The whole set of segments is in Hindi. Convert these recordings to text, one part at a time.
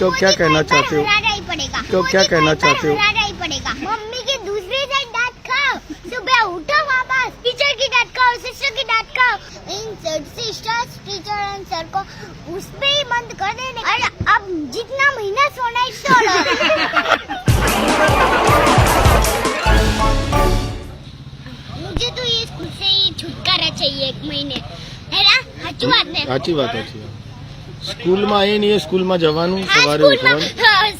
क्यों क्या कहना चाहते हो? क्यों क्या कहना चाहते हो? मम्मी की दूसरी साइड डांट खाओ, सुबह उठो वापस, टीचर की डांट खाओ, सिस्टर की डांट खाओ, इन सिस्टर्स टीचर एंड सर को उस पे ही बंद कर देने। अरे अब जितना महीना सोना है सो लो। मुझे तो ये स्कूल से ही छुटकारा चाहिए 1 महीने, है ना? अच्छी बात है। સાચી વાત છે। સ્કૂલમાં આવીએ ને સ્કૂલમાં જવાનું, સવારે ઉઠવાનું।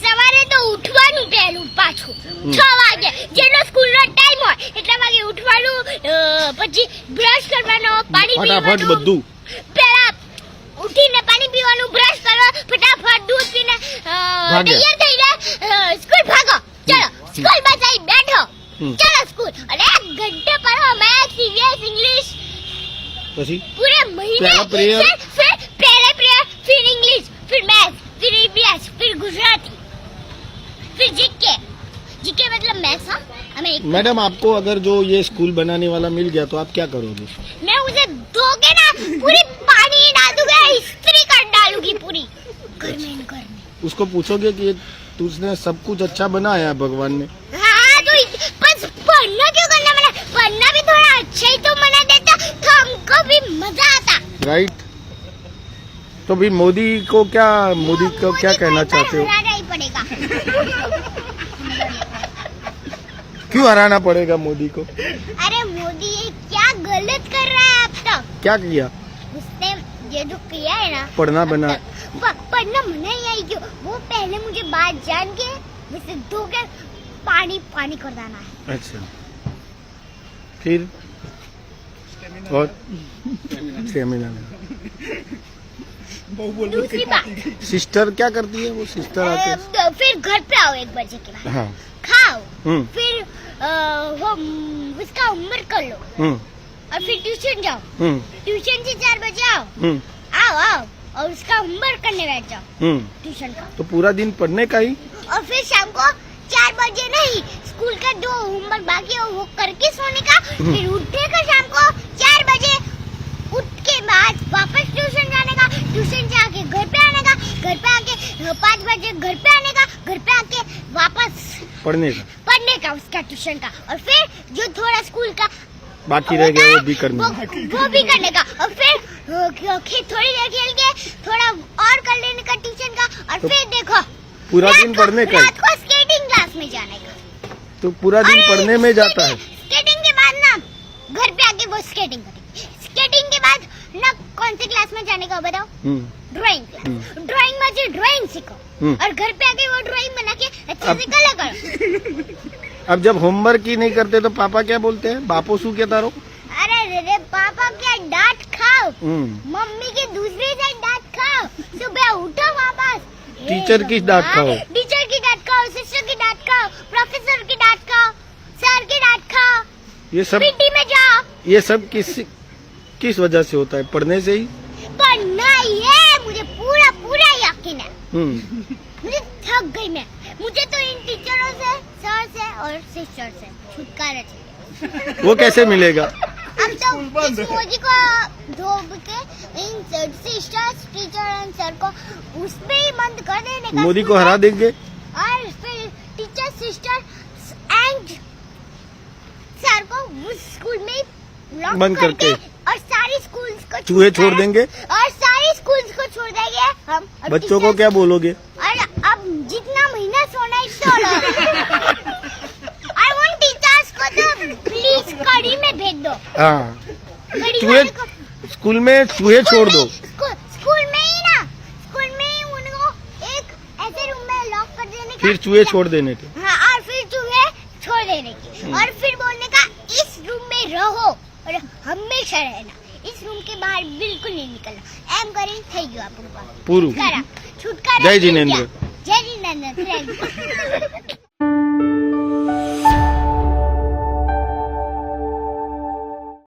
સવારે તો ઉઠવાનું પહેલું પાછું 6 વાગે, જેનો સ્કૂલનો ટાઈમ હોય એટલા વાગે ઉઠવાનું, પછી બ્રશ કરવાનો, પાણી પીવાનું, ફટાફટ બધું પહેલા ઉઠીને પાણી પીવાનું, બ્રશ કરો, ફટાફટ દૂધ પીને તૈયાર થઈને સ્કૂલ ભાગો, ચલો સ્કૂલમાં જઈ બેઠો, ચલો સ્કૂલ, અને 1 ઘંटे पढ़ो मैथ्स, ईवीएस, इंग्लिश, પછી पूरे महीने पहला प्रेयर, फिर पहले प्रेयर, फिर इंग्लिश, फिर मैथ्स, फिर ईवीएस, फिर गुजराती, फिर जीके। जीके मतलब मैथ्स। हाँ, हमें मैडम आपको अगर जो ये स्कूल बनाने वाला मिल गया तो आप क्या करोगे? मैं उसे धोके ना पूरी पानी डाल दूंगा, इस्त्री कर डालूंगी पूरी घर में। उसको पूछोगे कि ये तुझने सब कुछ अच्छा बनाया है भगवान ने? हाँ, तो बस पढ़ना क्यों करना, मैंने पढ़ना भी थोड़ा अच्छा ही तो बना देता तो हमको भी मजा आता। राइट। तो भी मोदी को क्या कहना चाहते हो? हराना ही पड़ेगा। क्यों हराना पड़ेगा मोदी को? अरे मोदी ये क्या गलत कर रहा है अब तक। क्या किया? उसने ये जो किया है ना, पढ़ना बना पढ़ना मना ही आई क्यों? वो पहले मुझे बात जान के मुझसे धोकर पानी कर देना है। अच्छा, फिर और स्टेमिना। दूसरी बात, सिस्टर क्या करती है? वो सिस्टर आके फिर घर पे आओ 1 बजे के बाद, हाँ खाओ, फिर वो उसका होमवर्क कर लो, और फिर ट्यूशन जाओ, ट्यूशन से 4 बजे आओ, और उसका होमवर्क करने बैठ जाओ ट्यूशन का। तो पूरा दिन पढ़ने का ही? और फिर शाम को 4 बजे नहीं, स्कूल का जो होमवर्क बाकी है वो करके सोने का, फिर उठने का शाम को 4 बजे, उठ के बाद वापस ट्यूशन जाने का, ट्यूशन से आके घर पे आने का, घर पे आके 5 बजे घर पे आने का, घर पे आके वापस पढ़ने का उसका ट्यूशन का, और फिर जो थोड़ा स्कूल का बाकी रह गया वो भी करना, वो भी करने का, और फिर थोड़ी देर खेल के थोड़ा और कर लेने का ट्यूशन का, और तो फिर देखो पूरा दिन पढ़ने का। रात को स्केटिंग क्लास में जाने का। तो पूरा दिन पढ़ने में जाता है। स्केटिंग के बाद ना घर पे आके वो स्केटिंग करेंगे। स्केटिंग के बाद ना कौन सी क्लास में जाने का बताओ? Drawing class. ड्राइंग में से ड्राइंग सीखो, और घर पे आके वो ड्राइंग बना के अच्छे से कलर करो। अब जब होमवर्क ही नहीं करते तो पापा क्या बोलते हैं? बापो शू कहता रहो? अरे रे पापा क्या डांट खाओ, मम्मी की दूसरी साइड डांट खाओ, सुबह उठो वापस, टीचर की डांट खाओ, टीचर की डांट खाओ, सिस्टर की डांट खाओ, प्रोफेसर की डांट खाओ, सर की डांट खाओ, ये सब पीटी में जाओ। ये सब किस वजह से होता है? पढ़ने से ही? पढ़ना ही है, मुझे पूरा यकीन है। मुझे थक गई मैं, मुझे तो इन टीचरों से, सर से और सिस्टर से छुटकारा चाहिए। वो कैसे मिलेगा? हम तो इस मोदी को धोब के इन सिस्टर्स टीचर एंड सर को उस पे ही बंद कर देने का। मोदी को हरा देंगे और फिर टीचर सिस्टर एंड सर को उस स्कूल में लॉक बंद करके और सारी स्कूल्स को चूहे छोड़ देंगे, और सारी स्कूल्स को छोड़ देंगे हम। बच्चों को क्या बोलोगे? और अब जितना महीना सोना है सो लो। और उन टीचर्स को तो प्लीज कड़ी में भेज दो। हाँ, चूहे स्कूल में चूहे छोड़ दो। स्कूल में ही ना, स्कूल में ही उनको एक ऐसे रूम में लॉक कर देने का, फिर चूहे छोड़ देने के। हाँ, और फिर चूहे छोड़ देने की, और फिर बोलने का इस रूम में रहो और हमेशा रहना, इस रूम के बाहर बिल्कुल नहीं निकलना। एम करेंगे થઈ ગયું આપણું પૂરું છૂટકારા। જય જીનેન્દ્ર। जय जिनेंद्र।